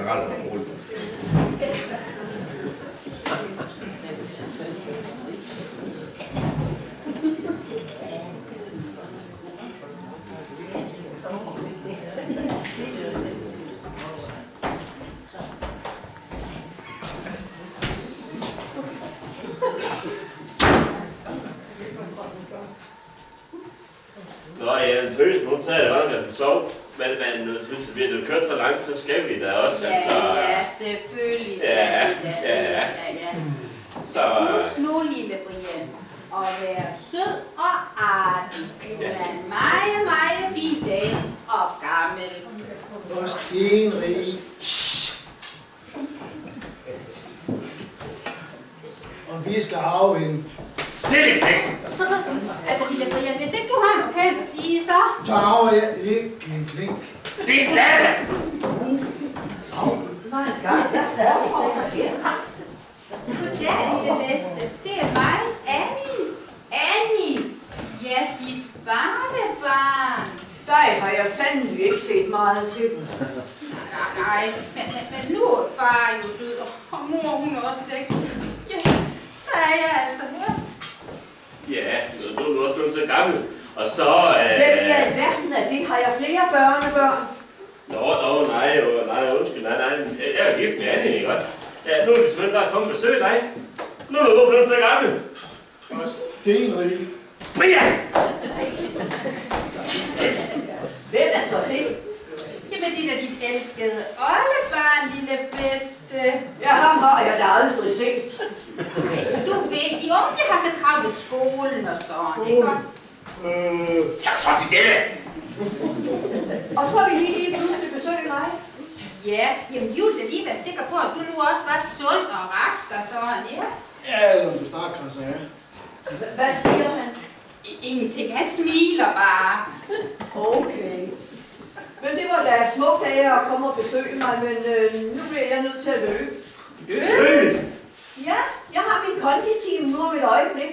generelt roligt. Nå ja, en tøs, hun sagde jo, at hun sov. Men synes, at vi har kørt så langt, så skal vi da også. Ja, altså. Ja, selvfølgelig skal vi da det. Ja. Så... Husk nu, lille Brian, at være sød og artig. Du er en meget, meget fin dag og gammel. Og stenrig. Og vi skal arve en... Stille knægt! Altså, lille Brian, hvis ikke du har noget pænt at sige, så... Så arver jeg ikke en klink. Det er lade! My God, hvad foregår der? Goddag, lille bedste. Det er mig, Annie. Annie! Ja, dit barnebarn. Dig har jeg sandelig ikke set meget til den. Nej, men nu er far jo død, og mor hun er også væk. Ja, så er jeg altså her. Ja, nu er du også blevet så gammel. Og så... Hvem i alverden er det? Har jeg flere børnebørn? Nej, undskyld, nej. Jeg er gift med Anne, ikke også? Ja, nu er det simpelthen bare kommet og besøge dig. Nu er du blevet så gammel. Og stenrig. Brian! Hvem er så det? Jamen, det er da dit elskede oldebarn, lille bedste. Ja, ham har jeg da aldrig set. Nej, du ved, de unge, de har så travlt med skolen og sådan, ikke også? Jeg tror, de stille! Og så vil I lige pludselig besøge mig. Ja, jamen, vi vil da lige være sikker på, at du nu også var sund og rask og sådan, ja? Ja, når du snart krasser af. Hvad siger han? Ingenting, han smiler bare. Okay. Men det var da smukt af jer at komme og besøge mig, men nu bliver jeg nødt til at løbe. Løb! Ja, jeg har min konditime nu om et øjeblik.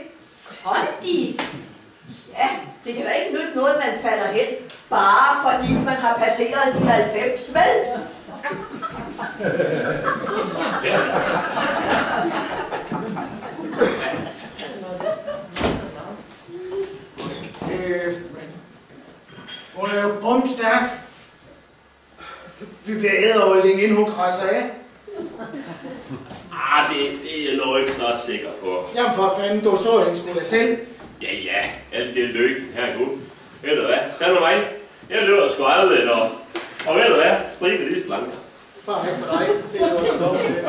Kondi? Ja, det kan da ikke nytte noget, man falder hen, bare fordi man har passeret de 90, vel? Hun er jo bumstærk. Vi bliver æderrølling, inden hun krasser af. Det er jeg nok ikke så sikker på. Jamen for fanden, du så hende sgu da selv. Ja, alt det lykke, herregud. Ved du hvad, tag nu mig. Jeg løber sgu aldrig, og ved du hvad, stribe lige slanker. Bare ikke for dig, det er du også lov til.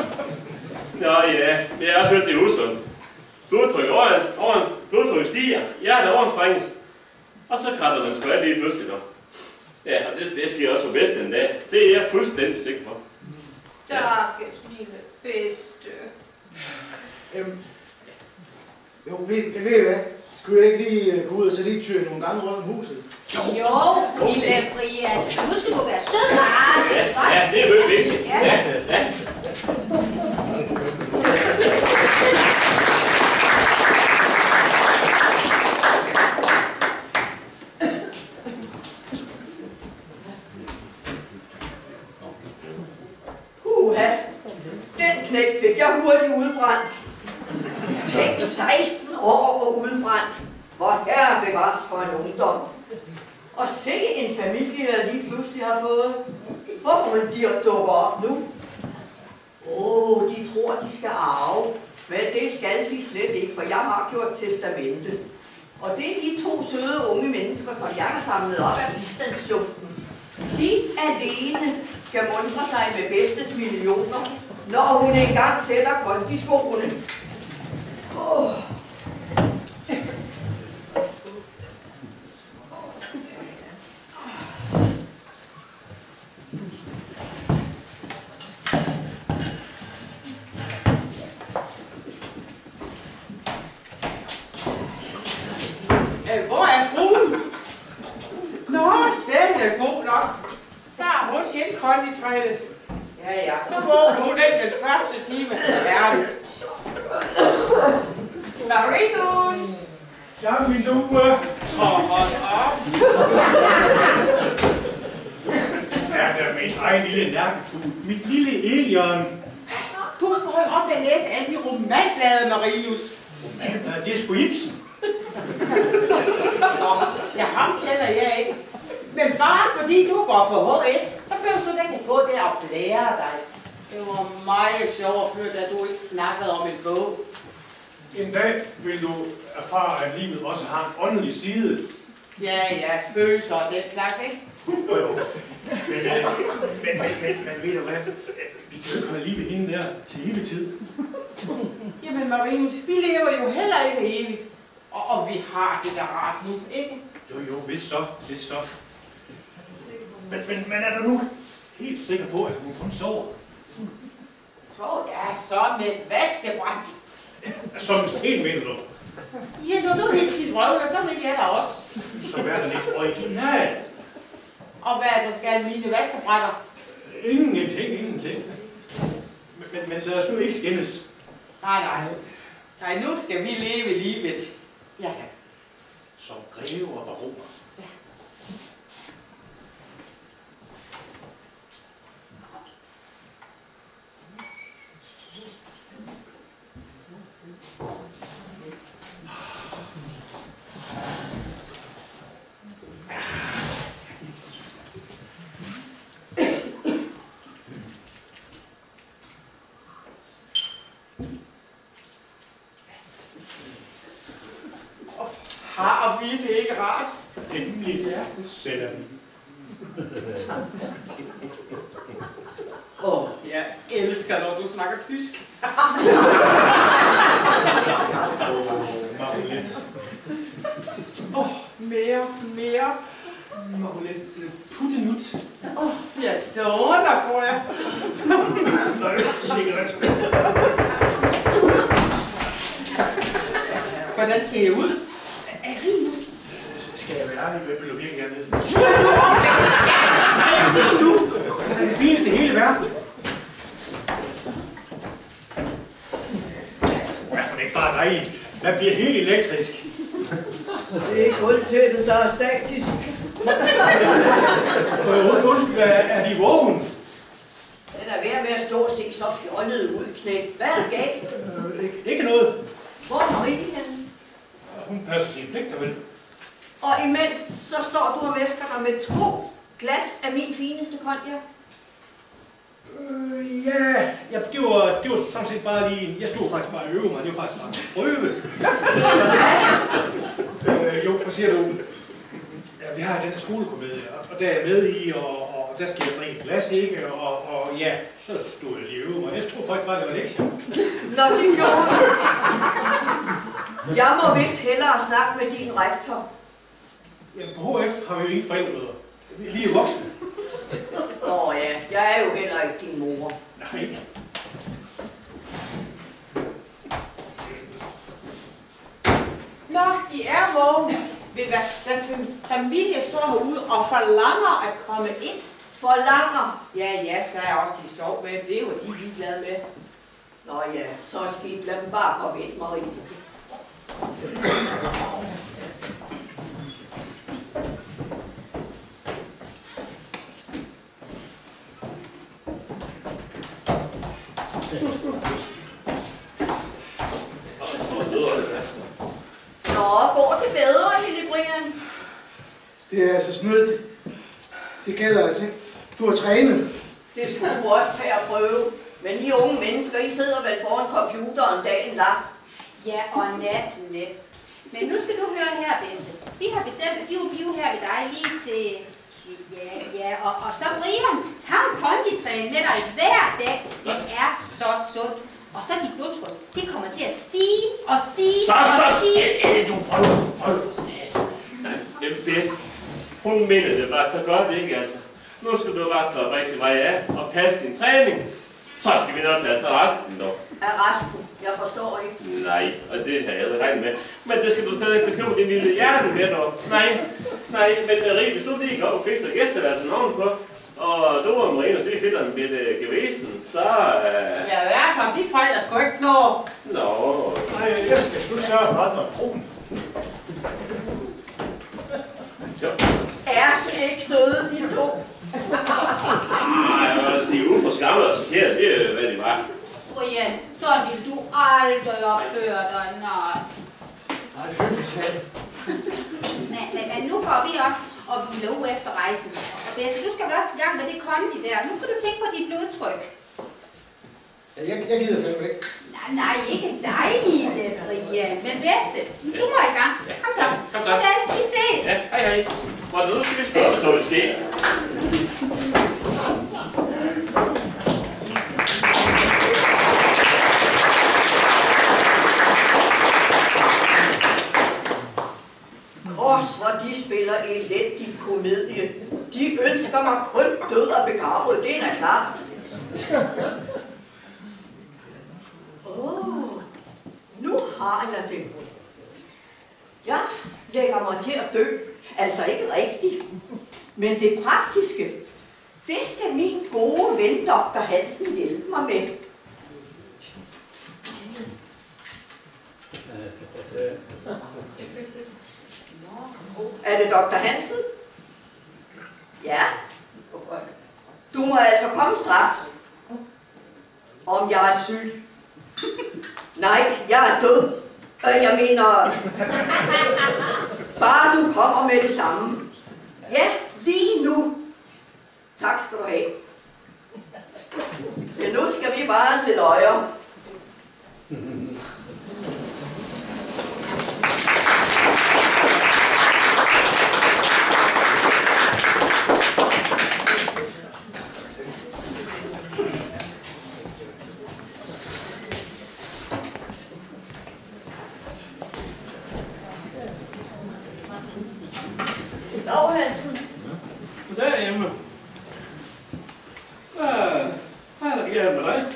Nå ja, det er også hørt, det er usundt. Blodtryk stiger, hjertet overanstrenges. Og så kratter man sgu af lige pludselig nu. Ja, og det sker også for bedste en dag. Det er jeg fuldstændig sikker på. Stakkels lille bedste. Jo, ved I hvad? Skulle jeg ikke lige gå ud og så lige tyre nogle gange rundt om huset? Jo, lille Brian. Nu skal du være sød og artig. Ja, det er virkelig vigtigt. Ja. Den knægt fik jeg hurtigt udbrændt. Tænk 16 år og udbrændt. Og herre bevares for en ungdom. Og sikke en familie, jeg lige pludselig har fået. Hvorfor man de dukker op nu? De tror, de skal arve. Men det skal de slet ikke, for jeg har gjort testamente. Og det er de 2 søde unge mennesker, som jeg har samlet op af bistandsjunken. De alene skal muntre sig med bedstes millioner, når hun engang sætter kondiskoene. Hvor er fruen? Nå, den er god nok. Så er hun indkonditrænet. Ja, så vågner hun den første time. Ærligt. Marinus! Så er min due. Hold op. Er der min egen lille nærkefugl. Mit lille Elion. Du skal holde op med at læse alle de romanblade, Marius. Romanblade, det er sgu Ibsen. Nå, ja, ham kender jeg ikke. Men bare fordi du går på HF, så behøver du da ikke gå der og blære dig. Det var meget sjovt at da du ikke snakkede om en bog. En dag vil du erfare, at livet også har en åndelig side. Ja, spøgelser og den slags, ikke? Jo. Men ved du hvad? Vi kan jo ikke holde liv i hende der til evig tid. Jamen Marius, vi lever jo heller ikke evigt. Og vi har det der rart nu, ikke? Jo, vist så. Men er du nu helt sikker på, at hun kun sover? Ja, så med et vaskebræt. Som en sten, mener du? Ja, når du helt sit røvler, så vil jeg da også. Så er der lidt original. Og hvad er der skal mine vaskebrætter? Ingenting. Men lad os nu ikke skændes. Nej, nu skal vi leve livet. Ja. Som greve og baroner. Ja. Har vi det ikke ras? Endelig sætter vi. Jeg elsker, når du snakker tysk. Marolet. Mere. Marolet, puttenut. Ja, det under, tror jeg. Nej, cigaretspil. Hvordan ser jeg ud? Er fint nu? Skal jeg være ærlig, hvad vil du virkelig gerne vide? Er fint nu? Det er det fineste i hele verden. Ja, men ikke bare dejligt. Man bliver helt elektrisk. Det er gulvtæppet, der er statisk. Undskyld, er de vågen? Den er ved med at stå og se så fjollet ud, knæk. Hvad er der galt? Ikke noget. Hvor er Marie henne? Hun passer sine pligter, vel? Og imens, så står du og væsker dig med 2 glas af min fineste cognac. Ja, det var sådan set bare lige... Jeg stod faktisk bare og øvede mig. Det var faktisk bare en prøve. Jo, for siger du... Ja, vi har den her skolekomedie, og der er jeg med i, og der skal jeg drikke et glas, ikke? Og ja, så stod jeg lige og øvede mig. Jeg tror faktisk bare, det var lektier. Nå, det gjorde du. Jeg må vist hellere snakke med din rektor. Jamen, på HF har vi jo ingen forældremøder. Vi er lige voksne. Ja, jeg er jo heller ikke din mor. Nej. Nå, de er vågne. Ved hvad? Deres familie står herude og forlanger at komme ind. Forlanger? Ja, så er også de sjov med. Det er jo de ligeglade med. Nå ja, så skidt. Lad dem bare komme ind, Marie. Nå, går det bedre, lille Brian? Det er altså snydt. Det gælder altså ikke. Du har trænet. Det skulle du også tage at prøve. Men I unge mennesker, I sidder vel foran computeren dagen lang. Ja, og natten med. Men nu skal du høre her, bedste. Vi har bestemt at give her ved dig lige til... Ja, og så Brian, har konditræne med dig hver dag. Det er så sundt. Og så dit blodtryk, det kommer til at stige og stige og stige. Du prøv for satan. Nej, det er bedst. Hun mener det bare så godt, ikke altså? Nu skal du bare slå rigtig meget af og passe din træning. Så skal vi nok lade sig resten dog. Er resten? Jeg forstår ikke. Nej, og det har jeg aldrig regnet med. Men det skal du slet ikke bekymre din lille hjerte med dog. Nej, men Marie, hvis du lige går op og fikser gæsteværelsen ovenpå, og du og Marie lige finder en bitte gevesen, så... Ja, altså, de fejler sgu ikke noget. Nå... Nej, jeg skal sgu sørge for at få den. Jo. Er de ikke søde, de to? forkert, det er hvad det var. Brian, sådan vil du aldrig opføre dig, nej. Nej, fy sagde. Men nu går vi op og hviler ud efter rejsen. Og Bedste, du skal vel også i gang med det kondi der. Nu skal du tænke på dit blodtryk. Ja, jeg gider fandme ikke. Nej, ikke dig, Brian. Men Bedste, du må i gang. Kom så. Kom så. Okay, vi ses. Ja, hej. Hvor nu skal vi spørge, så det sker. Hvor de spiller elendig komedie. De ønsker mig kun død og begravet, det er da klart. Nu har jeg det. Jeg lægger mig til at dø. Altså ikke rigtigt. Men det praktiske, det skal min gode ven Dr. Hansen hjælpe mig med. Er det Dr. Hansen? Ja. Du må altså komme straks. Om jeg er syg. Nej, jeg er død. Jeg mener, bare du kommer med det samme. Ja, lige nu. Tak skal du have. Så nu skal vi bare se løjer. Dag, Hansen. Goddag, Emma. Hvad er der galt med dig?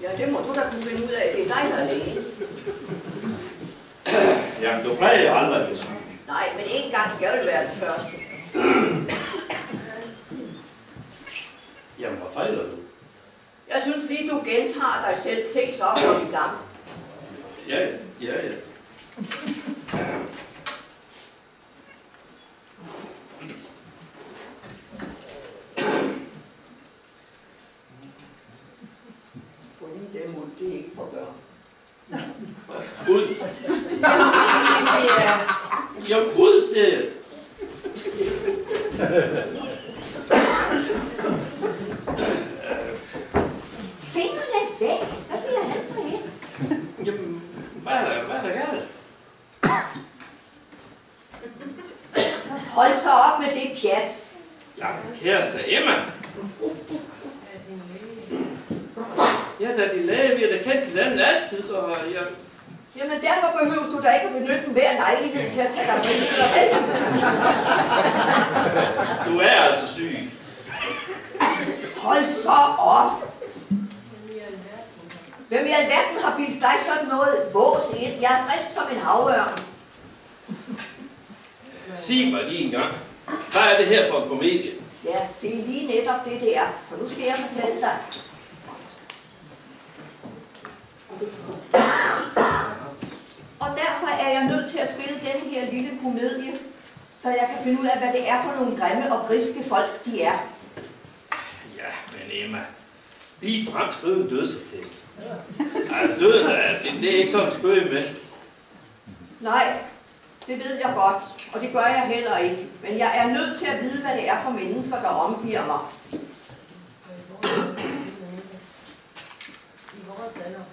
Ja, det må du da kunne finde ud af. Det er dig, der er læge. Jamen, du plejer jo aldrig at blive syg. Nej, men en gang skal det være den første. Jamen, hvad fejler du? Jeg synes lige, du gentager dig selv. Se så op i gang. Ja. For lige det mod, det er ikke for børn. Ud. Jamen, ud, siger jeg. Fingrene væk. Hvad bliver han så hen? Jamen, hvad er der galt? Hold så op med det pjat. Jamen, kæreste Emma. Ja, da de læge, vi har da kendt hinanden altid, og jeg... Jamen derfor behøver du da ikke at benytte hver lejlighed til at tage dig billeder af. Du er altså syg. Hold så op. Hvem i alverden har bildt dig sådan noget vås ind? Jeg er frisk som en havørn. Sig mig lige en gang. Hvad er det her for en komedie? Ja, det er lige netop det er. For nu skal jeg fortælle dig. Og derfor er jeg nødt til at spille denne her lille komedie, så jeg kan finde ud af, hvad det er for nogle grimme og griske folk, de er. Ja, men Emma, lige frem skrive en dødsattest. Altså, døden det er ikke sådan en spøge med. Nej, det ved jeg godt, og det gør jeg heller ikke. Men jeg er nødt til at vide, hvad det er for mennesker, der omgiver mig.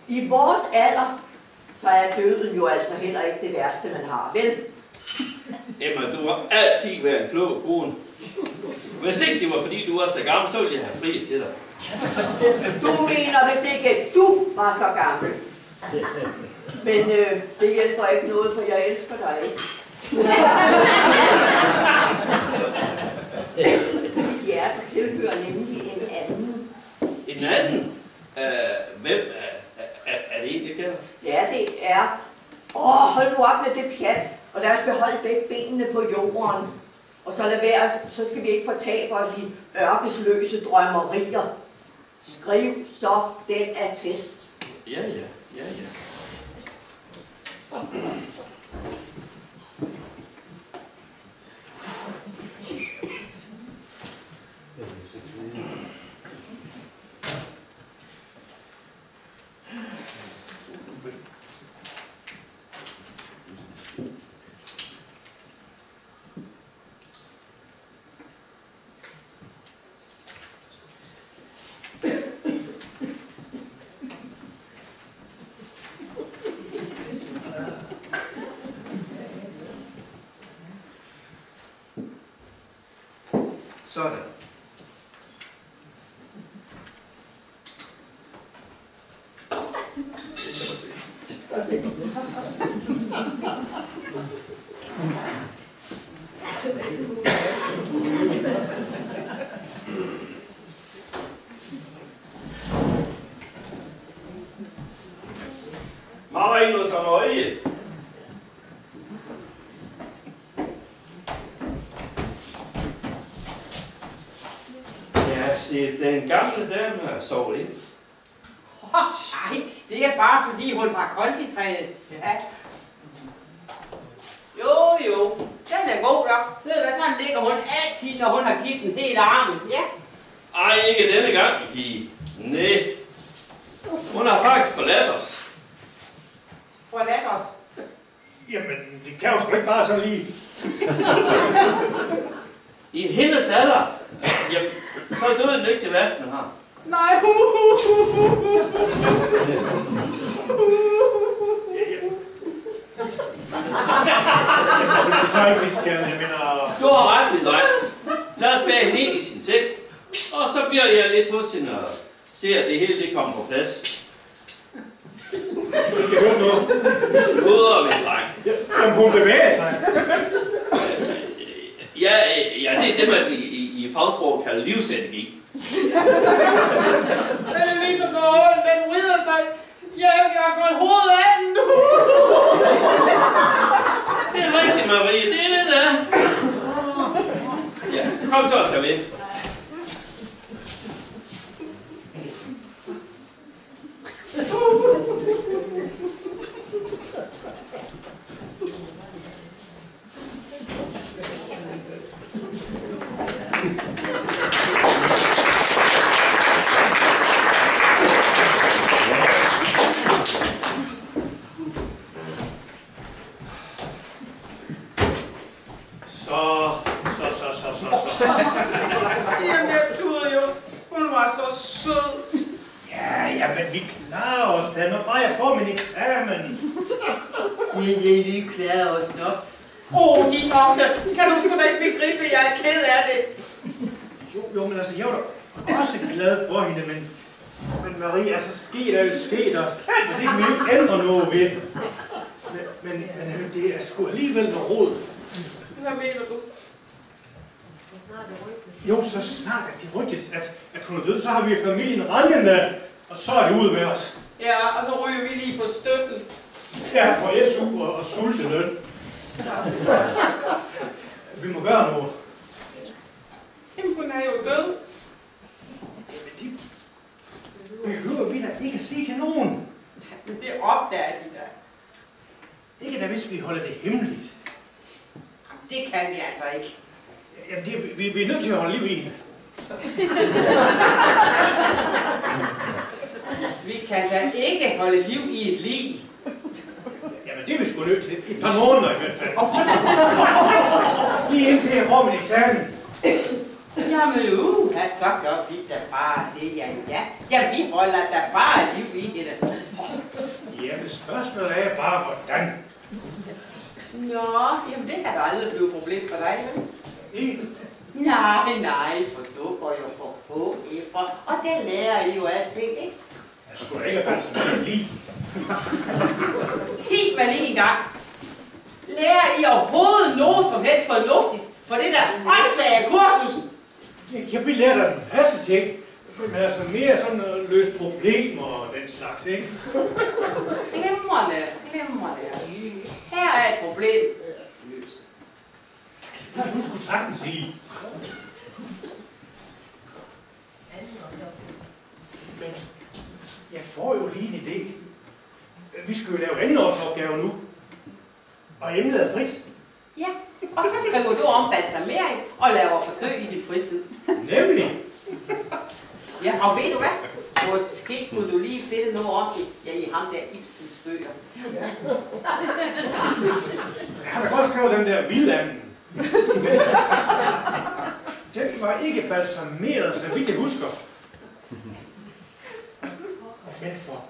I vores alder, så er døden jo altså heller ikke det værste, man har, vel? Emma, du har altid været en klog kone. Hvis ikke det var fordi, du var så gammel, så ville jeg have fri til dig. Du mener, hvis ikke du var så gammel. Men det hjælper ikke noget, for jeg elsker dig ikke. Mit hjerte tilhører nemlig en anden. En anden? Hvem er det en, jeg kender? Ja, det er. Hold nu op med det pjat, og lad os beholde begge benene på jorden. Og så lad være, så skal vi ikke fortabe os i ørkesløse drømmerier. Skriv så den attest. Ja. Sådan. Marinus og Marie. Ja, se, den gamle dame har sovet ind. Nej, det er bare fordi hun var kolditrænet. Ja. Jo, den er god nok. Ved du hvad, sådan ligger hun altid, når hun har givet den hele armen. Ja. Ej, ikke denne gang, pige. Næh. Hun har faktisk forladt os. Forladt os. Jamen, det kan jo sgu ikke bare så lige. I hendes alder, jamen, så er døden ikke det værste, man har. Nej. Jeg så ikke, vi skal, jeg mener... Du har ret, min dreng. Lad os bære hende ind i sin seng, og så bliver jeg lidt hos hende og ser, at det hele det kommer på plads. Så jeg høre noget. Sluder, min dreng. Jamen, hun bevæger sig. Ja, det er det, man i fagsprog kalder livsenergi. Den er ligesom når den vrider sig. Jeg har skåret hovedet af den nu. Det er rigtigt, Marie. Det er det, der. Ja, kom så og tag med. Jamen, jeg troede jo, hun var så sød. Ja, men vi klarer os da, når bare jeg får min eksamen. Ja, vi klarer os nok. Din okse, kan du sgu da ikke begribe, jeg er ked af det. Jo, men altså, jeg var da også glad for hende, men Marie, altså, sker der, og det kan vi ikke ændre noget ved. Men det er sgu alligevel noget råd. Hvad mener du? Jo, så snart at det rygtes, at hun er død, så har vi familien rendende, og så er det ude med os. Ja, og så ryger vi lige på støtten. Ja, på SU og sulteløn. Vi må gøre noget. Jamen, hun er jo død. Men det behøver vi da ikke at sige til nogen. Men det opdager de da. Ikke da, hvis vi holder det hemmeligt. Det kan vi altså ikke. Jamen, vi er nødt til at holde liv i hende. Vi kan da ikke holde liv i et lig. Jamen, det er vi sgu nødt til. Et par måneder i hvert fald. Lige indtil jeg får min eksamen. Jamen, så gør vi da bare det, ja, vi holder da bare liv i hende. Jamen, spørgsmålet er bare, hvordan. Nå, jamen det kan da aldrig blive et problem for dig, vel? Ikke? Nej, for du går jo på HF'er, og det lærer I jo alting, ikke? Jeg skulle da ikke have været sådan lige. Sig mig lige en gang. Lærer I overhovedet noget som helst fornuftigt på det der åndssvage kursus? Jeg vil lære dig en masse ting. Men altså mere sådan at løse problemer og den slags, ikke? Glimrende. Her er et problem. Løst. Du skulle sagtens sige. Men jeg får jo lige en idé. Vi skal jo lave andenårsopgave nu. Og emnet er frit. Ja, og så skriver du om balsamering og laver forsøg i din fritid. Nemlig. Ja, og ved du hvad? Måske kunne du lige finde noget op i ham der Ibsens bøger. Jeg har da godt skrevet den der Vildanden. Den var ikke balsameret, så vidt jeg husker. Men for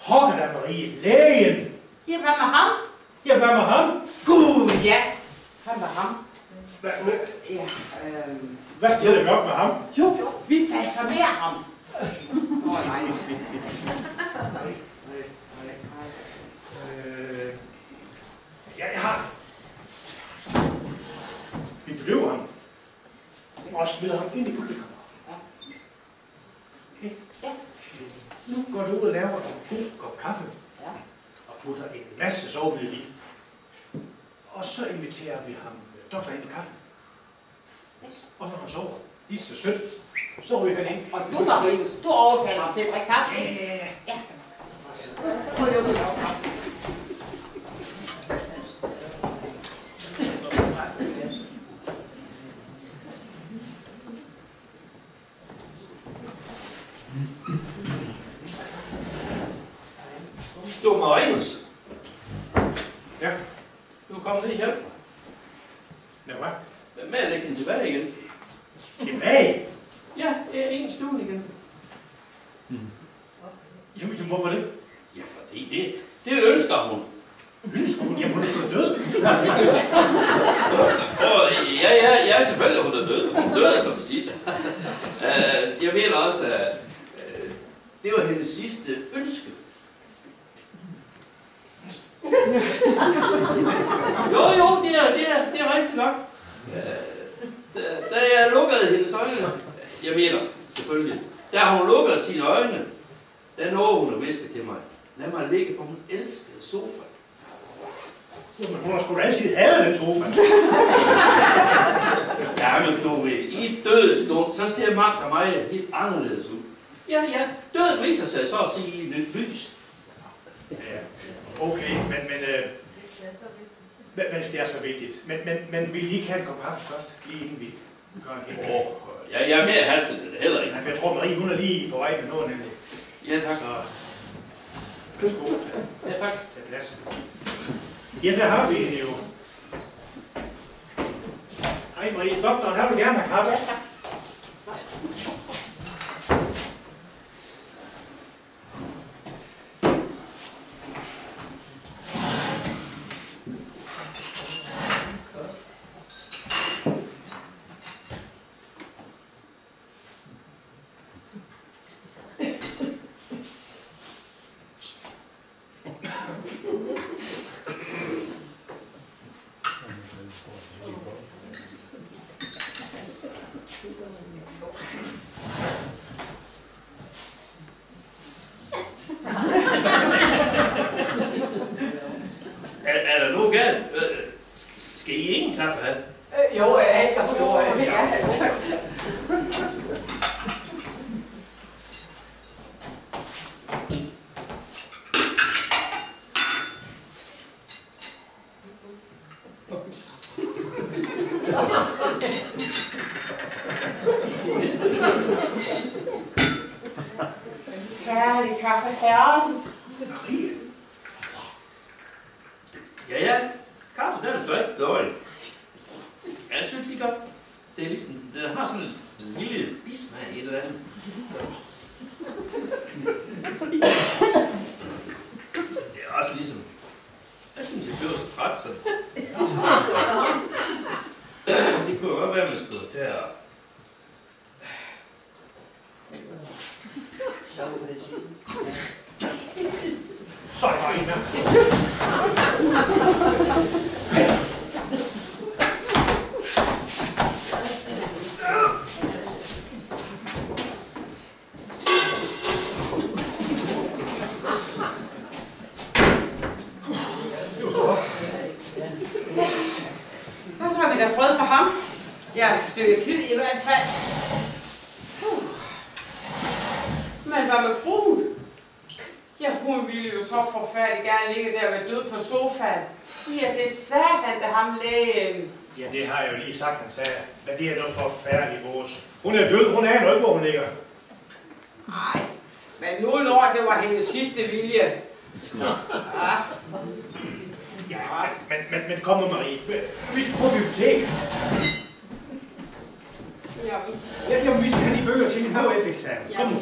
pokker da, Marie, lægen. Ja, hvad med ham? Ja, hvad med ham? Gud, ja. Hvad med ham? Ja, Hvad stiller vi op med ham? Jo, vi balsamerer ham. Nej. Jeg har. Vi bedøver ham. Og smider ham ind i publikum. Okay. Ja. Nu går du ud og laver en god kop kaffe. Ja. Og putter en masse sovebid i. Og så inviterer vi ham doktor ind til kaffe. Yes. Og så han sover. Lige så sødt. Så er vi færdig ind. Og du, Marius, du overtaler ham til at drikke kaffe. Ja. Nu lukker vi op. Du er Marinus. Ja. Du er kommet ned i hjælp. Ja, hvad? Med at lægge den tilbage igen. Tilbage? Ja, det er en stue igen. Jamen, hvorfor det? Ja, fordi det ønsker hun. Ønsker hun? Jamen, hun er sgu død. Ja, selvfølgelig hun er død. Hun døde som sit. Jeg mener også, at det var hendes sidste ønske. Jo, det er rigtigt nok. Da jeg lukkede hendes øjne, jeg mener selvfølgelig, da hun lukkede sine øjne, der nåede hun at viske til mig. Lad mig ligge på min elskede sofa. Men hun har sgu da altid hadet den sofa. Ja, men du ved, i dødens stund, så ser Mark og mig helt anderledes ud. Ja, døden viser sig så at sige i et nyt lys. Ja, okay, men hvis det er så vigtigt. Men vil I ikke have en kop kaffe først, lige inden vi gør en helt? Jeg er mere hastet end det heller ikke. Nej, for jeg tror, Marie, hun er lige på vej med noget, nemlig. Ja, tak. Så, værsgo, Ja, tak. tag plads. Ja, der har vi hende jo. Hej Marie, doktoren, her vil gerne have kaffe. Ja, tak. Er der noget galt? Skal I ingen kaffe have? Jo, jeg vil gerne have. Herlig kaffe, herren. Marie. Ja, kaffe, den er så ikke dårlig. Jeg synes lige godt. Det er ligesom, det har sådan en lille bismag i et eller andet. Det er også ligesom, jeg synes, jeg bliver så træt sådan. Det kunne godt være, at man skulle til at... Så er der bare en mere. Så har vi da fred for ham. Ja, et stykke tid i hvert fald. Men hvad med fruen? Ja, hun ville jo så forfærdeligt gerne ligge der ved død på sofaen. Ja, det sagde han, da ham lægen. Ja, det har jeg jo lige sagt, han sagde. Men det er noget forfærdeligt, vores. Hun er død, hun er noget, hvor hun ligger. Nej, men nu når det var hendes sidste vilje. Ja, men kom nu, Marie. Vi skal på biblioteket. Ja, vi skal have de bøger til en HF-eksamen. Kom nu.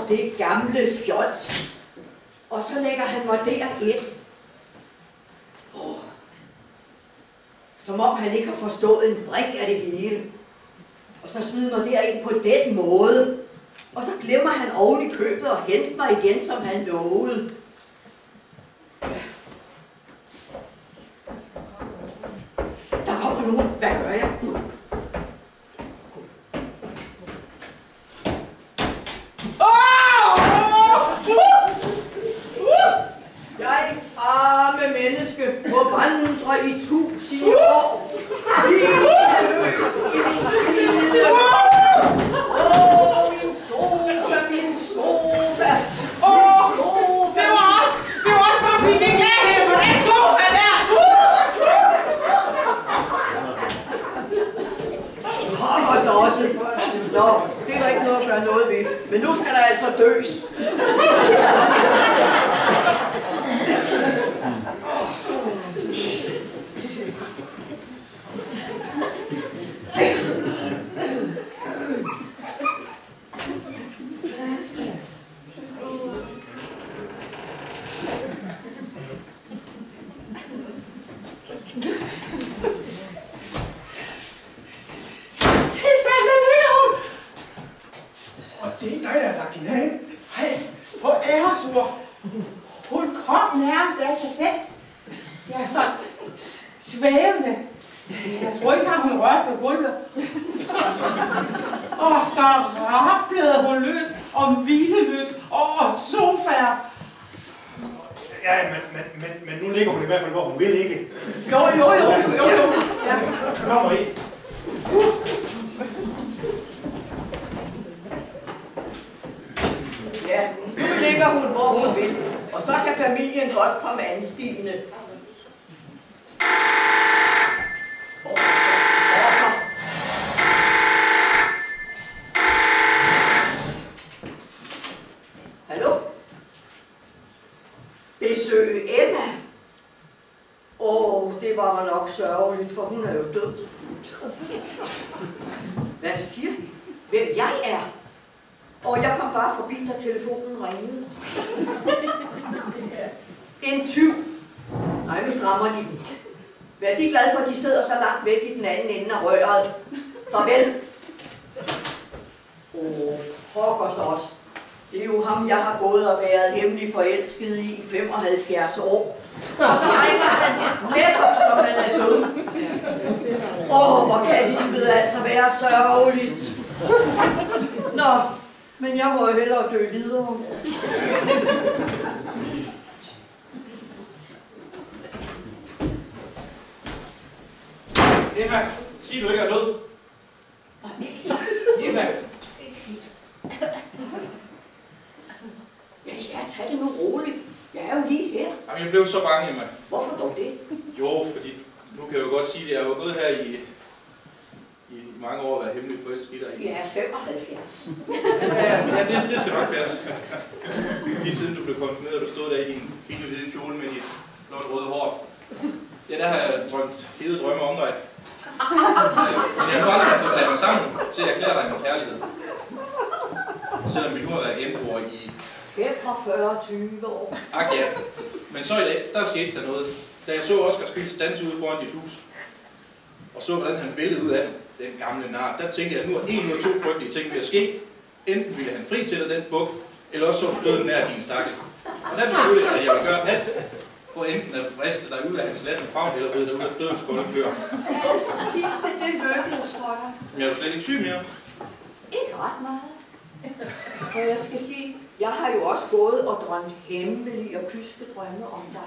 Det gamle fjols. Og så lægger han mig derind. Som om han ikke har forstået en brik af det hele. Og så smider mig derind på den måde. Og så glemmer han oven i købet at hente mig igen, som han lovede. Der kommer nogen. Hvad gør jeg? Jeg, arme menneske, må vandre i 1000 år. Hvileløs i min hvile. Min sofa, min sofa. Det var også bare fordi vi ikke lagde hende på den sofa der. Kommer så også. Nå, det er der ikke noget at gøre noget ved. Men nu skal der altså døs. Hun kom nærmest af sig selv. Jeg er sådan svævende. Jeg tror ikke, at hun rørte ved gulvet. Og så rablede hun løs og hvileløs over sofaer. Ja, men nu ligger hun i hvert fald, hvor hun vil ikke. Jo. Ja, kommer I. Ja, nu ligger hun, hvor hun vil. Og så kan familien godt komme anstigende. Hallo? Besøg Emma. Det var nok sørgeligt, for hun er jo død. Hvad siger de? Hvem jeg er? Og jeg kom bare forbi, da telefonen ringede. En tyv. Nej, nu strammer de den. Vær de glad for, at de sidder så langt væk i den anden ende af røret. Farvel. Pokker så også. Det er jo ham, jeg har gået og været hemmelig forelsket i 75 år. Og så ringer han netop, som han er død. Hvor kan livet altså være sørgeligt. Nå, men jeg må jo hellere dø videre. Emma, sig du ikke er død. Emma. Ja, tag det nu roligt. Jeg er jo lige her. Jamen, jeg blev så bange, Emma. Hvorfor dog det? Jo, fordi nu kan jeg jo godt sige, at jeg har jo gået her i mange år og været hemmelig forelsket i dig. Ja, 75. Ja, det skal nok passe. Lige siden du blev konfirmeret, og du stod der i din fine hvide kjole med dit flot røde hår. Ja, der har jeg drømt hede drømme om dig. Men jeg har aldrig fået taget mig sammen til at erklære dig med kærlighed. Selvom vi nu har været genboer i 45-20 år. Ak ja. Men så i dag, der skete der noget. Da jeg så Oscar spille stanse ude foran dit hus, og så hvordan han væltede ud af den gamle nar, der tænkte jeg, at nu er en ud af to frygtelige ting ved at ske. Enten ville han fri til dig den buk, eller også så døden nær din stakkel. Og der besluttede jeg, at jeg vil gøre alt for enten at vriste dig ud af hans latten favn, eller vride dig ud af dødens kolde klør. Det sidste, det lykkedes for dig. Men jeg er jo slet ikke syg mere. Ikke ret meget. For jeg skal sige, jeg har jo også gået og drømt hemmelige og kyske drømme om dig.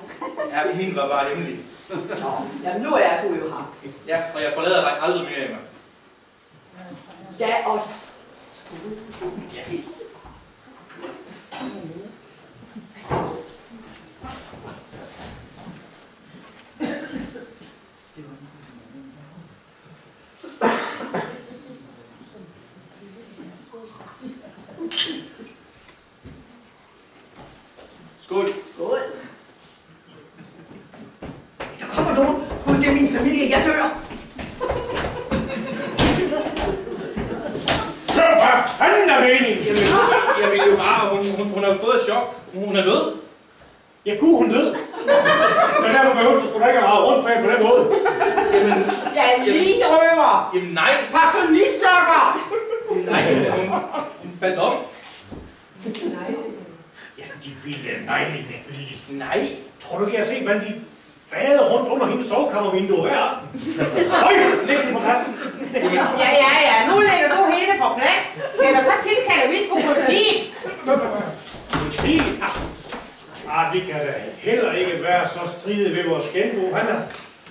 Ja, hende var bare hemmelig. Nå, jamen nu er du jo her. Ja, og jeg forlader dig aldrig mere, Emma. Ja, også. Skål. Skål. Der kommer nogen. Gud, det er min familie. Jeg dør. fanden er meningen? Jeg vil jo bare, hun har fået et chok. Hun er død. Ja, gud, hun død. Men derfor behøver du sgu da ikke at rave rundt på den måde. Jamen, Ja, lige røver. jamen nej. Pensionistlokker. Nej, hun faldt om. Ja, de vilde negle. Nej. Tror du ikke, jeg har set, hvordan de vader rundt under hendes sovekammervindue hver aften? Øj, læg den på plads. Ja, nu lægger du hele på plads. Eller så tilkalder vi sgu politiet. Politiet? Ah, vi kan da heller ikke være så stride ved vores genbo. Han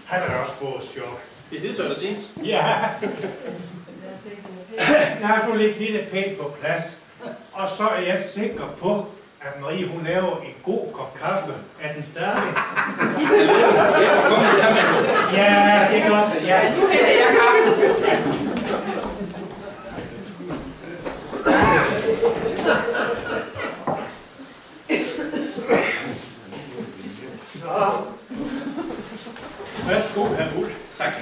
har da også fået chok. Det tør der siges. Ja. Lad os nu lægge hende pænt på plads. Og så er jeg sikker på, at Marie, hun laver en god kop kaffe. Er den stadig? Ja, det kan også. Ja. Nu hælder jeg kaffe. Så. Værsgo, herr Bull. Tak.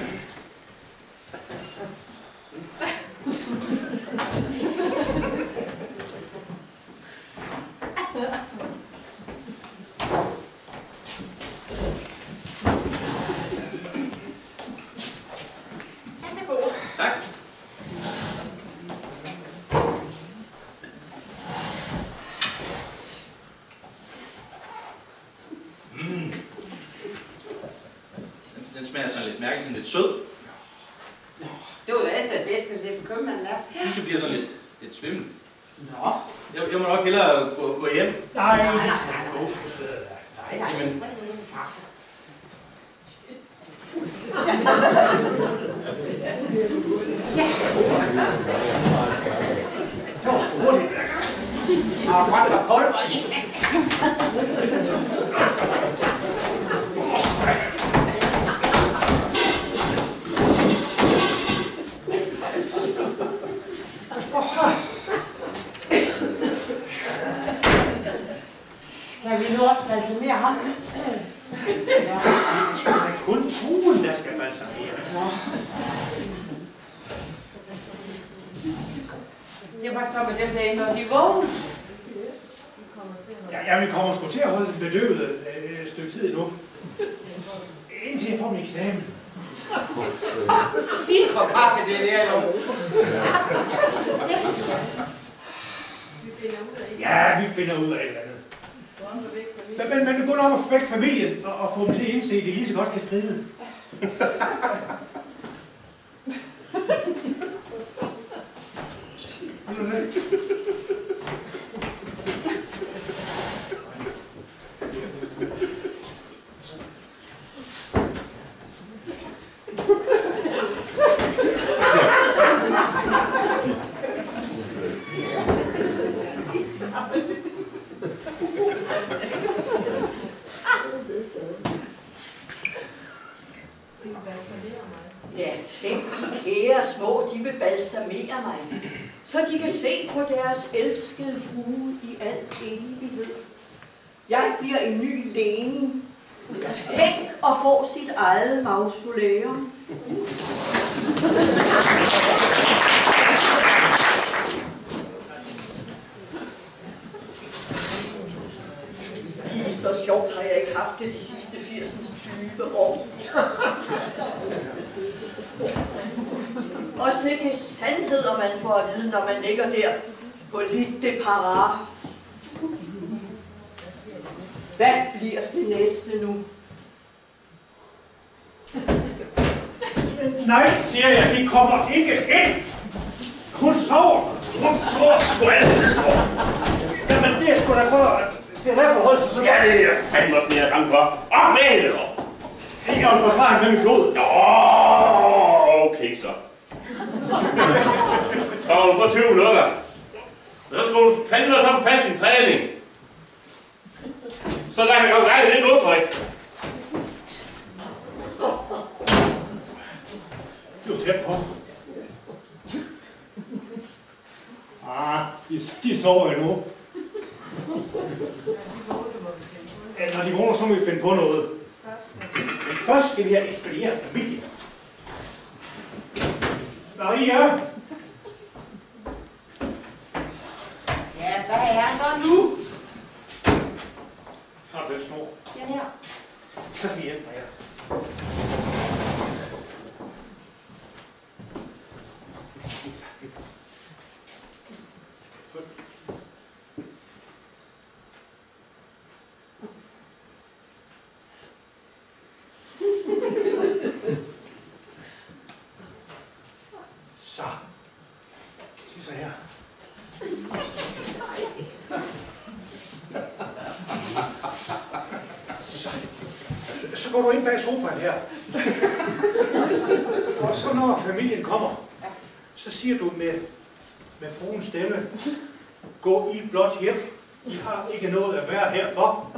Tak. Den smager sådan lidt mærkeligt, sådan lidt sød. Det var da også det bedste, det for købmanden er. Jeg synes, det bliver sådan lidt svimmel. Nå. Jeg må nok hellere gå hjem. Nej, det skal gå. Nej. Jamen, Kaffe. Så hurtigt. Og godt var pulver i. Skal vi nu også balsamere ham? Det er kun fuglen, der skal balsameres. Det var så med dem der, når de vågnede. Ja, vi kommer sgu til at holde den bedøvet et stykke tid endnu. Indtil jeg får min eksamen. De får kaffe, det der jo. Ja, vi finder ud af et eller andet. Men det går nok at få væk familien og få dem til at indse, at de lige så godt kan stride. Ja, tænk, de kære små, de vil balsamere mig, så de kan se på deres elskede frue i al evighed. Jeg bliver en ny Lenin. Tænk at få sit eget mausoleum. Lige så sjovt har jeg ikke haft det de sidste 80-20 år. Og sikke sandheder man får at vide, når man ligger der på lidt det parat. Hvad bliver det næste nu? Nej, siger jeg, de kommer ikke ind. Hun sover. Hun sover sgu altid. Jamen, det er sgu da for, at det er derfor holdt sig sådan. Ja, det er fandme også det, jeg er bange for. Op med det, dog! Ikke at forsvare med mit blod. Okay, så. Så har hun fået 20 lukker. Så skal hun fandme også op og passe sin træning. Så der kan komme dig lidt udtryk. Det er jo tæt på. De sover jo nu. Ja, når de vågner, så må vi finde på noget. Men først skal vi have ekspederet familien. Maria! hvad er der nu? Har du den snor? Ja, her. Så skal vi hjælpe mig her. Så. Se så her. Så går du ind bag sofaen her. Og så når familien kommer, så siger du med fruens stemme, gå I blot hjem. I har ikke noget at være her for.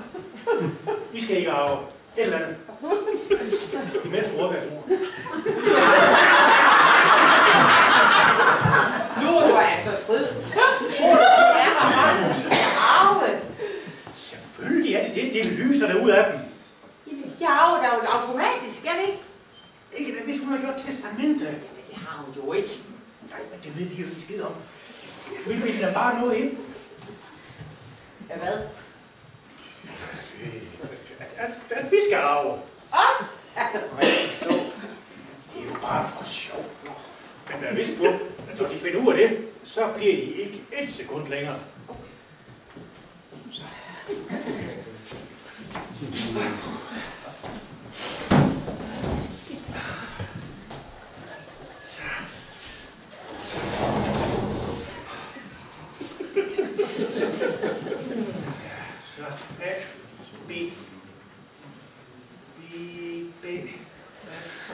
I skal ikke arve et eller andet. Imens du råber ord. Nu er du altså strid. Tror du, det er her, de skal arve? Selvfølgelig er det. Det lyser der ud af dem. De arver der jo automatisk, er det ikke? Ikke da, hvis hun har gjort testamente. Ja, det har hun jo ikke. Nej, men det ved de jo ikke skid om. Vi vil da bare noget ind. Ja, hvad? At vi skal arve. Os? Nej, det er jo bare for sjov. Men vær vidst på, at når de finder ud af det, så bliver de ikke et sekund længere. A, B,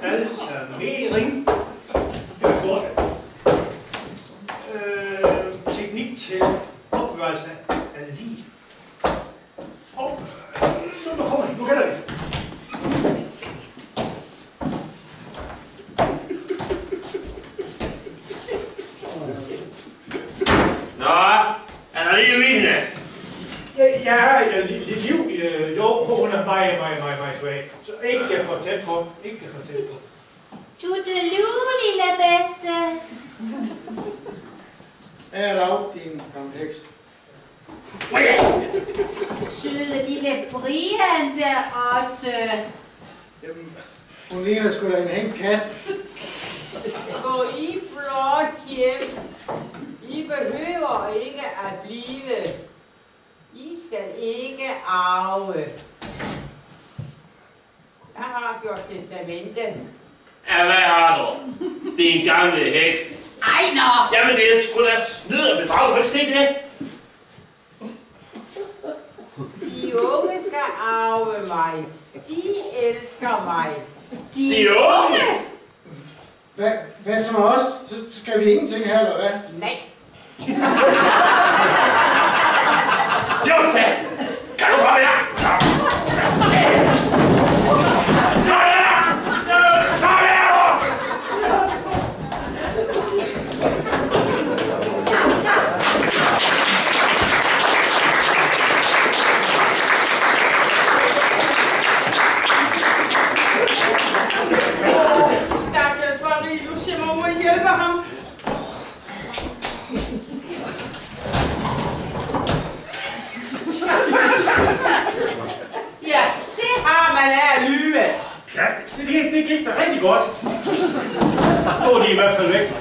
balsamering. Det var stort. Teknik til opbevarelse af lig. Nu kommer det. Nu gælder det. Nå, er der lige uenige? Ja, liv, jo, hun er meget svag. Så ikke for tæt på, ikke for tæt på. Tudelulu, lille bedste. Ja, dag, din gamle heks. Søde lille Brian der også. Jamen, hun ligner sgu da en hængt kat. Gå I flot hjem. I behøver ikke at blive. I skal ikke arve. Jeg har gjort testamente. Ja, hvad har du? Det er en gamle heks. Ej, nå! Jamen, det er sgu da snyd og bedrag. Kan du se det? De unge skal arve mig. De elsker mig. De unge? Hvad så med os? Så skal vi ingenting her, eller hvad? Nej. Josef! Kan du komme her? Stakkels Marie, Lucia, må jeg hjælpe ham? Ja, det har man af at lyve. Ja, det gik da rigtig godt. Nu er de i hvert fald væk.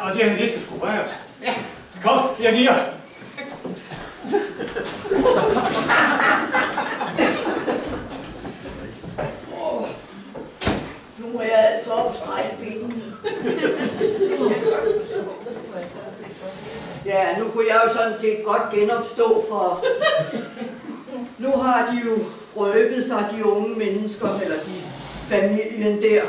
Og det her, det skal sgu fejres. Ja. Kom, jeg giver. Nu må jeg altså opstrække benene. Ja, nu kunne jeg jo sådan set godt genopstå, for nu har de jo røbet sig, de unge mennesker, eller de familien der.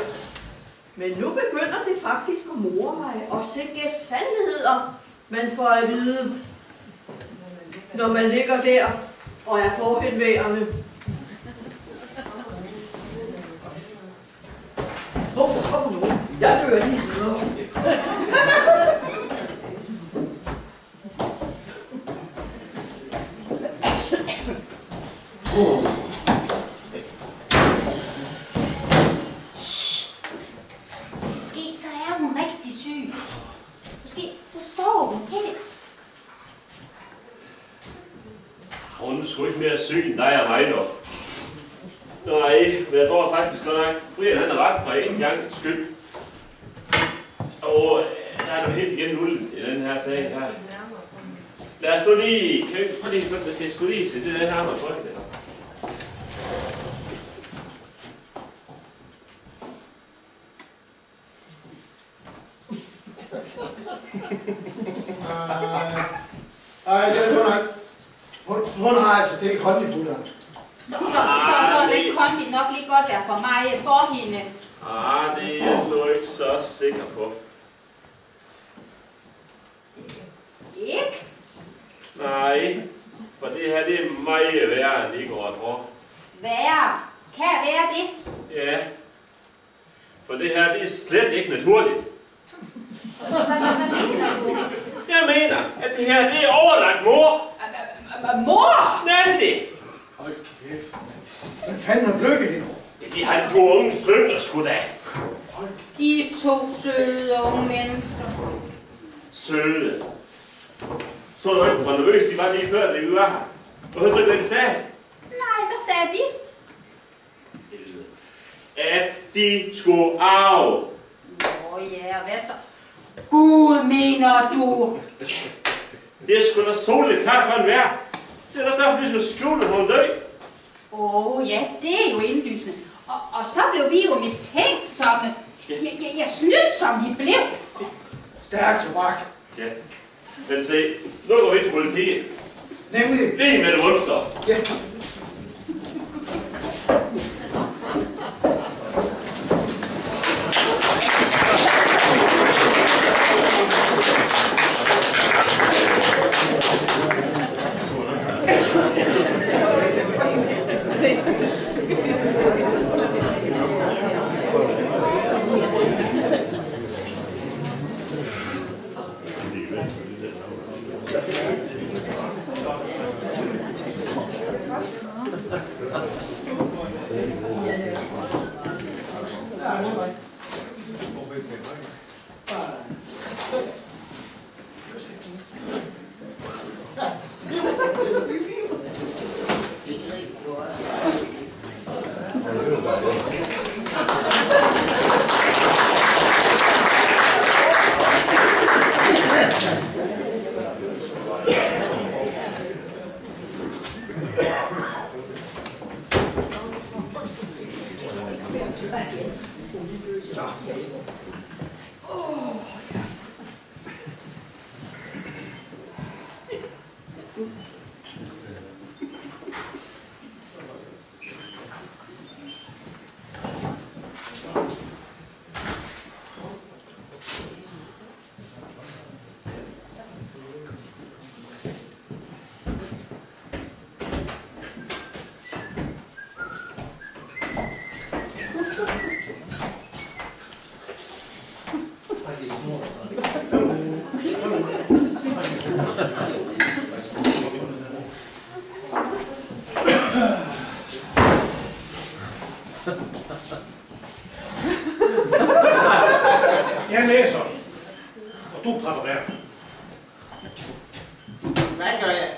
Men nu begynder det faktisk at more mig, og sikke sandheder, man får at vide, når man ligger der og er forhenværende. Kom nu, jeg dør lige videre. Måske så er hun rigtig syg. Måske så sover hun helt sgu ikke mere syg end dig og mig, dog. Nej, men jeg tror faktisk godt nok, Brian han er ret fra en gang skyld. Og der er noget helt igen ulden i den her sag her. Lad os nu lige, kan vi prøve lige, der skal jeg sgu lige se det der her med folk der. Ej, det er godt nok. Hun har altså stillet kondifutteren. Så den kondi nok lige godt være for mig, for hende. Det er jeg nu ikke så sikker på. Ikke? Nej, for det her det er meget værre end det går, tror. Værre? Kan jeg være det? Ja. For det her det er slet ikke naturligt. Hvad mener du? Jeg mener, at det her det er overlagt mor. Mor? Nemlig. Hold kæft. Hvad fanden har bløkket hende? Ja, de har de to unge slyngler sgu da. De to søde unge mennesker. Søde. Så du ikke, hvor nervøs de var lige før, det vi var her? Og hørte du ikke, hvad de sagde? Nej, hvad sagde de? At de skulle arve. Ja, hvad så? Gud, mener du? Det er sgu da soligt klart for en vær. Det er da derfor, de skal skjule på en dø. Ja, det er jo indlysende. Og så blev vi jo mistænksomme. Jeg snydt, som vi blev. Stærk tobak. Ja. Men se, nu går vi til politiet. Nemlig. Lige med det onsdag. Ja. Jeg læser, og du præparerer. Hvad gør jeg?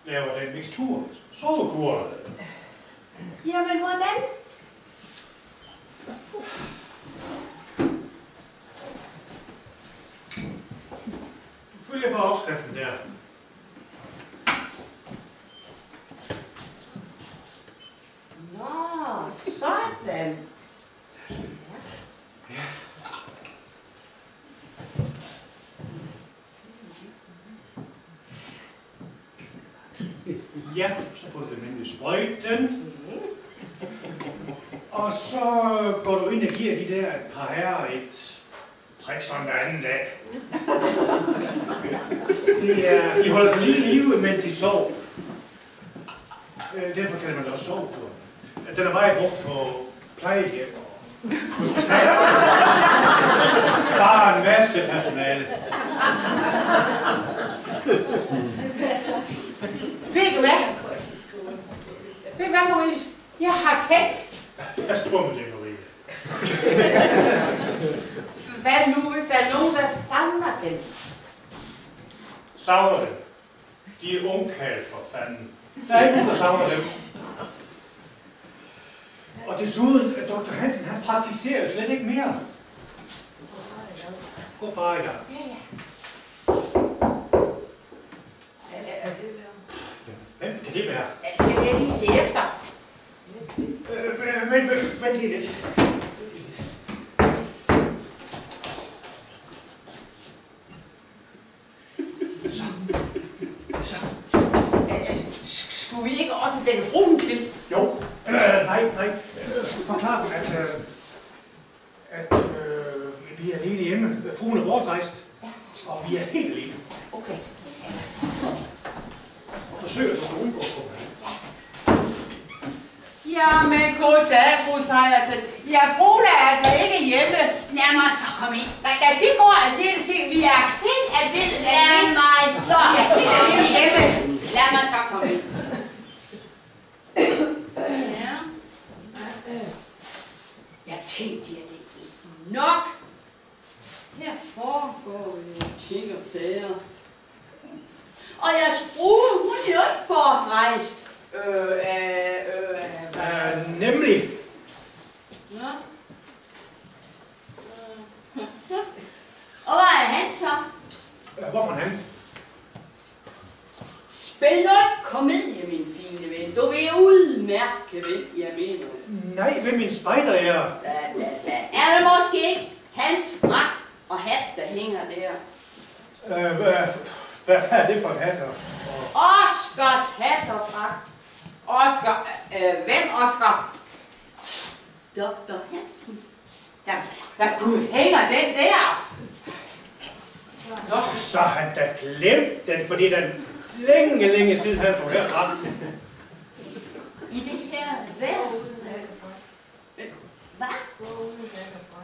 Laver den mikstur. Sodekur. Jamen, hvordan? Du følger bare opskriften der. Nå, sådan. Ja, så får du nemlig sprøjten. Og så går du ind og giver de der et par herrer et prik som hver anden dag. De holder sig lige i live, men de sover. Derfor kan man også sove på. Den er meget brugt på plejehjem og hospital. Bare en masse personale. Ved du hvad? Ved du hvad, Maurice? Jeg har tænkt. Jeg tror med det, Marie. Hvad nu, hvis der er nogen, der savner dem? Savner det. De er ungkald for fanden. Der er ikke nogen, der savner dem. Og desuden, Dr. Hansen, han praktiserer jo slet ikke mere. Gå bare i gang. Hvem kan det være? Skal jeg lige se efter? Vent lige lidt. Skulle vi ikke også dække fruen til? Jo. Nej. Forklar dem, at vi er alene hjemme. Fruen er bortrejst. Og vi er helt alene. Okay. Og forsøger at undgå på mig. Jamen, goddag, fru Sejersen. Ja, fruen er altså ikke hjemme. Lad mig så komme ind. Nej, det går aldeles ikke. Vi er helt aldeles Lad mig så komme ind. hjemme. Lad mig så komme ind. Ja. Jeg tænkte, at det ikke nok. Her foregår jo ting og sager. Og jeres frue, hun er jo ikke bortrejst. Nemlig. Ja. Og hvad er han så? Hvorfor han? Spil nu ikke komedie, min fine ven. Du vil udmærke, hvem jeg mener. Nej, hvem min spejder er? Er det måske ikke hans frak og hat, der hænger der? Hvad er det for en hat? Oscars hat og frak. Oscar. Hvem Oscar? Dr. Hansen. Der kunne hænger den der. Så har han da glemt den, fordi den længe siden han tog herfra. I det her vejr. Hvad?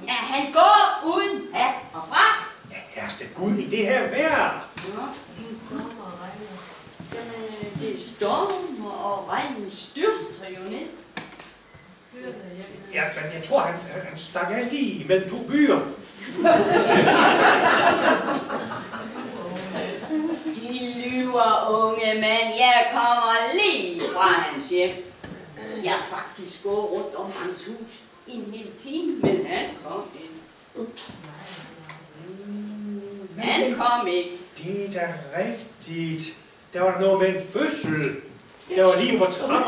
Er han går uden hat og frak? Ja, herreste Gud, i det her vejr. Jamen, det stormer, og regnen styrter jo ned. Ja, men jeg tror, han stak alt i mellem to byer. De lyver, unge mand. Jeg kommer lige fra hans hjem. Jeg har faktisk gået rundt om hans hus i en hel time, men han kom ikke. Han kom ikke. Det er da rigtigt. Der var noget med en fødsel. Der var lige på trappen.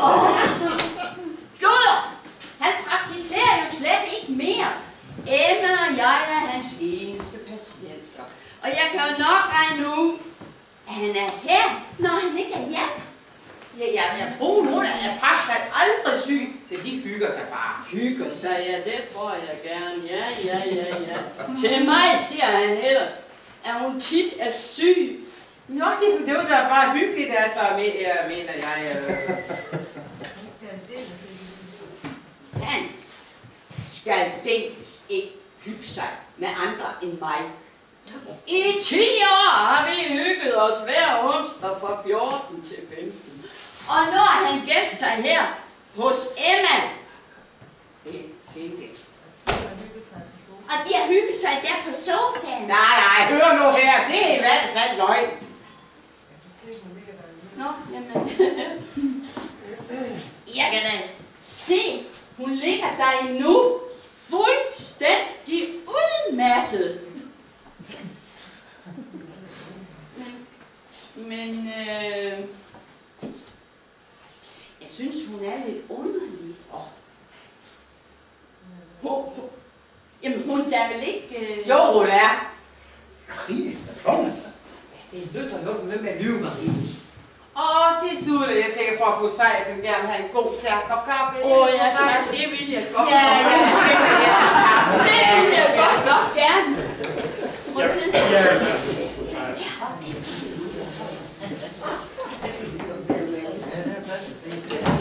Sludder! Han praktiserer jo slet ikke mere. Emma og jeg er hans eneste patienter. Og jeg kan jo nok regne ud, at han er her, når han ikke er hjemme. Ja, fruen, hun er praktisk aldrig syg, så de hygger sig bare. Hygger sig, ja, det tror jeg gerne. Ja. Til mig siger han ellers, at hun tit er syg. Nå, det var da bare hyggeligt, altså, mener jeg. Han skal dels ikke hygge sig med andre end mig. I 10 år har vi hygget os hver onsdag fra 14 til 15. Og nu har han gemt sig her hos Emma. Det fik jeg. Og de har hygget sig der på sofaen. Nej, hør nu her, det er i hvert fald løgn. Nå, jamen. Jeg kan da se, hun ligger der endnu. Fuldstændig udmattet. Men jeg synes, hun er lidt underlig. Jamen, hun er vel ikke... Jo, hun er. Marie, hvad er Det lytter jo ikke med at lyve, Marie. Det suger jeg sikkert på at få sig, så gerne vil have en god stærk kop kaffe. Ja, tak. Det vil jeg godt. Ja. Det vil jeg godt nok gerne. Må jeg sidde?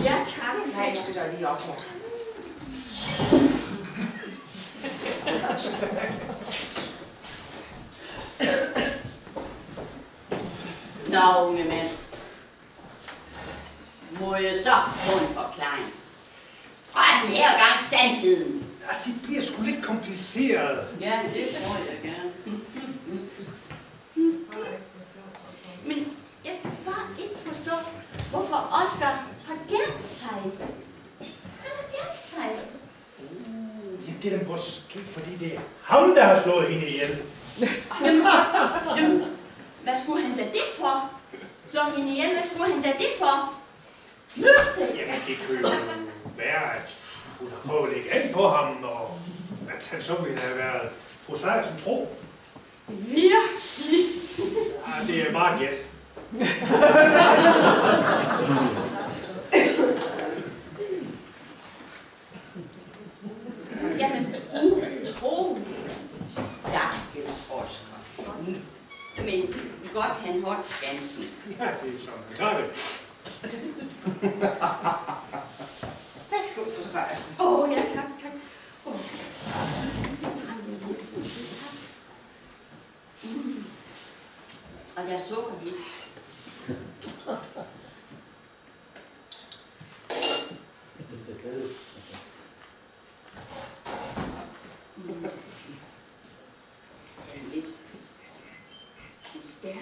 Ja, tak. Nej, jeg skal lige op her. Nå, unge mand. Må jeg så få en forklaring? Og den her gang sandheden. Ja, det bliver sgu lidt kompliceret. Ja, det tror jeg gerne. Men jeg kan bare det er da måske, fordi det er ham, der har slået hende ihjel. Jamen, hvad skulle han da det for? Slå hende ihjel, hvad skulle han da det for? Jamen, det kunne jo være, at hun har prøvet at lægge an på ham, og at han så ville have været fru Sejersen tro. Virkelig? Ja, det er bare et gæt. Jamen, utrolig stakkels Oscar. Men godt han holdt skansen. Ja, det er sådan, han tager det. Værsgo, fru Sejersen. Ja, tak. Og jeg sukker det. Lidt stærk.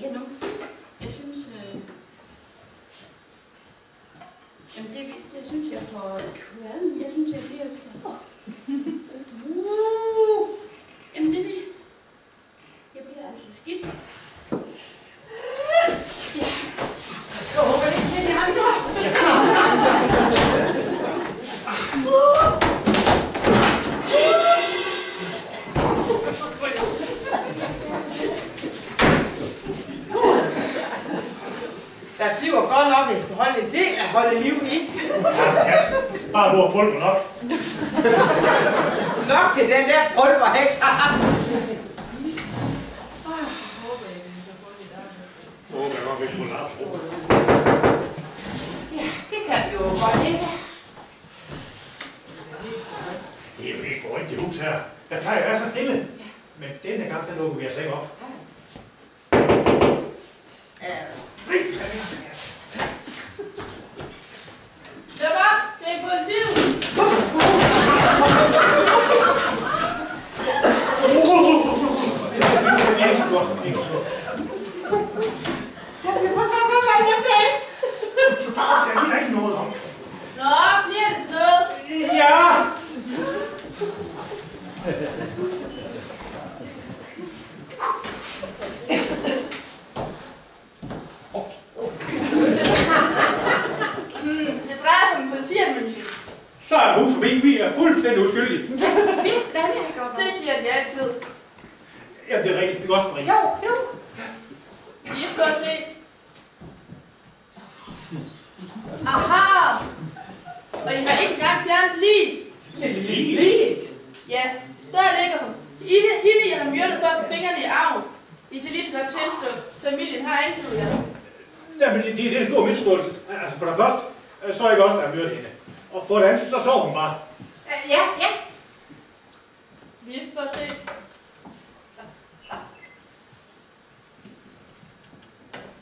Ja, nu. Jeg synes, jamen det synes jeg for kvalm. Jeg synes, jeg bliver så... Jamen det bliver... Jeg bliver altså skidt. Ja, så skal jeg håbe lidt til de andre. Der bliver godt nok efterhånden en del at holde liv i. Ja, bare hvor pulver nok. Nok til den der pulverheks. Håber jeg nok ikke på Lars ro. Ja, det kan vi jo godt ikke. Det er jo ikke for ondt i hus her. Der plejer at være så stille. Men denne gang, der lukker vi os ikke op. Luk op! Det er politiet! Der er ikke noget om. Nå, bliver det til noget? Ja! Det drejer sig om politianmeldelse. Så er hus forbi. Vi er fuldstændig uskyldige. Det siger de altid. Ja, det er rigtigt. Vi kan også bringe. Jo. I kan godt se. Aha! Og I har ikke engang fjernet lige. Lige? Ja, der ligger hun. Hende, I har myrdet før på fingrene i arven. I kan lige så godt tilstå. Familien har ikke noget jer. Ja, men det er en stor misforståelse. Altså for det første, så er jeg også, der har myrdet hende. Og for det andet, så sov hun bare. Ja. Vi får se.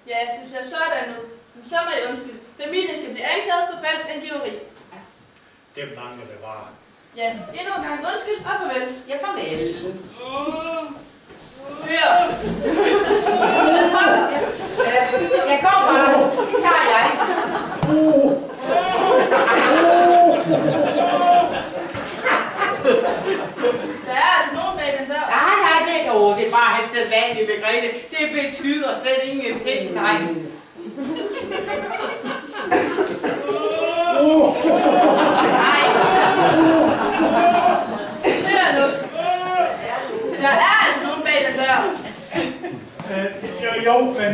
Ja, det ser sådan ud. Men så må I undskylde. Familien skal blive anklaget for falsk angiveri. Dem mangler det bare. Ja, endnu en gang undskyld og farvel. Ja, farvel. Hør! Hvad fuck? Jeg går bare. Det tager jeg. Der er altså nogen bag den dør. Nej, det er bare hans sædvanlige Margrethe. Det betyder slet ingenting, nej. Nej. Hør nu. Der er altså nogen bag den dør. Jo, men...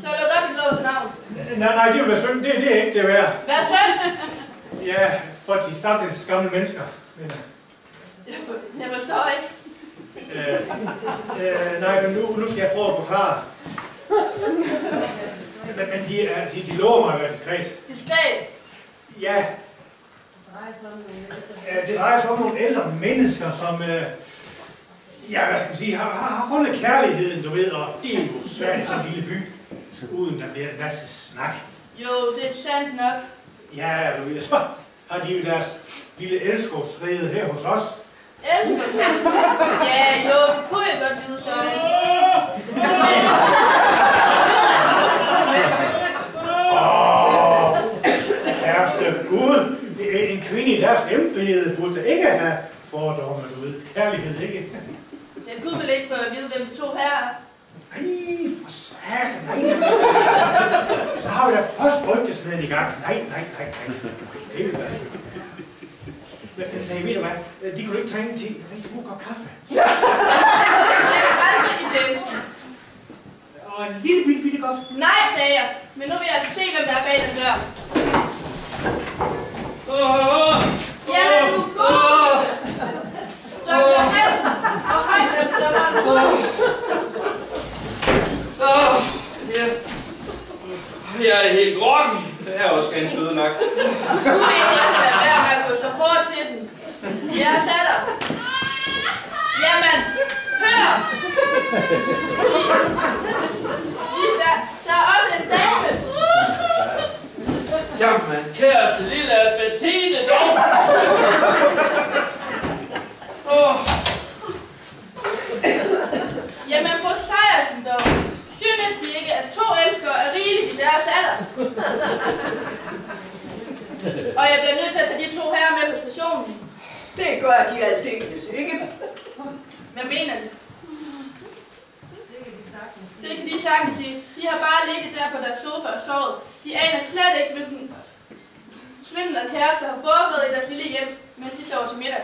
Så luk op i lovens navn. Nej, det vil være synd. Det er ikke det værd. Vær synd. Ja, for de stakkels gamle mennesker. Men, Jeg forstår ikke. nej, men nu skal jeg prøve at forklare. Men de lover mig at være diskret. Diskret. Ja. Det drejer sig om nogle ældre mennesker, som... ja, hvad skal man sige, har fundet kærligheden, du ved, og det er jo svært i sådan en lille by, uden der bliver en masse snak. Jo, det er sandt nok. Ja, du ved, så har de jo deres lille elskovsrede her hos os. Elskovsrede? Ja, jo, det kunne jeg godt vide sådan. Herreste Gud, en kvinde i deres embede burde ikke have fordomme ud. Kærlighed, ikke? Jeg kunne vel ikke få at vide, hvem de to her er. Nej, for satan, nej. Så har vi da først rygtesmeden i gang. Nej. Det vil være sødt. Nej, ved du hvad? De kunne ikke trænge til en rigtig god kop kaffe. Jeg kan aldrig i tjenesten. Og en lille bitte kop. Nej, sagde jeg. Men nu vil jeg se, hvem der er bag den dør. Jamen, du er god! Dr. Hansen og højhøjstømmeren Rune. Jeg er helt groggy. Det er også ganske ødelagt. Du ved, jeg skal lade være med at gå så hårdt til den. Jeg sætter. Jamen, hør! Der er også en dame. Jamen, kæreste lille Bettina dog. Jamen, på Sejersen dog. Synes de ikke, at to elskere er rigeligt i deres alder? Og jeg bliver nødt til at tage de to her med på stationen. Det gør de aldeles ikke. Hvad mener de? Det kan de sagtens sige. De har bare ligget der på deres sofa og sovet. De aner slet ikke, hvilken svindel og kæreste har foregået i deres lille hjem, mens de sover til middag.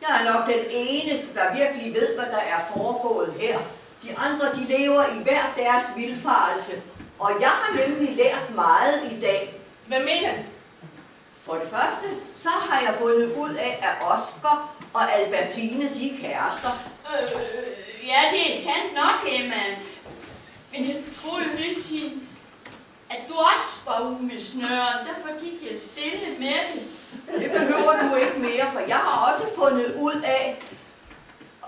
Jeg er nok den eneste, der virkelig ved, hvad der er foregået her. De andre, de lever i hver deres vildfarelse. Og jeg har nemlig lært meget i dag. Hvad mener du? For det første, så har jeg fundet ud af, at Oscar og Albertine, de er kærester. Ja, det er sandt nok, Emma. Men jeg troede jo hele tiden, at du også var ude med snøren. Derfor gik jeg stille med det. Det behøver du ikke mere, for jeg har også fundet ud af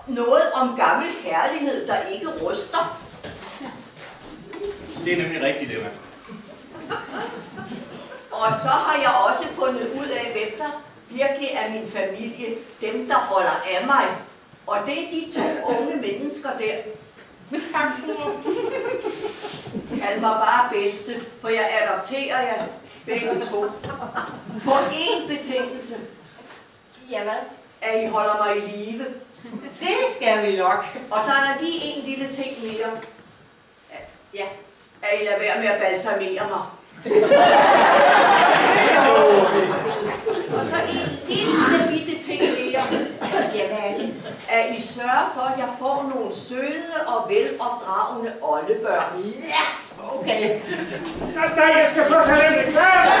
noget om gammel kærlighed, der ikke ruster. Det er nemlig rigtigt, Emma. Og så har jeg også fundet ud af, hvem der virkelig er min familie. Dem, der holder af mig. Og det er de to unge mennesker der. Tak for. Kald mig bare bedste, for jeg adopterer jer begge to. På én betingelse. Ja, hvad? At I holder mig i live. Det skal vi nok. Og så er der lige en lille ting mere. Ja. At I lader være med at balsamere mig. Og så en lille bitte ting mere. Ja, hvad er det? At I sørger for, at jeg får nogle søde og velopdragende oldebørn. Ja, okay. Nej, jeg skal først have den eksamen!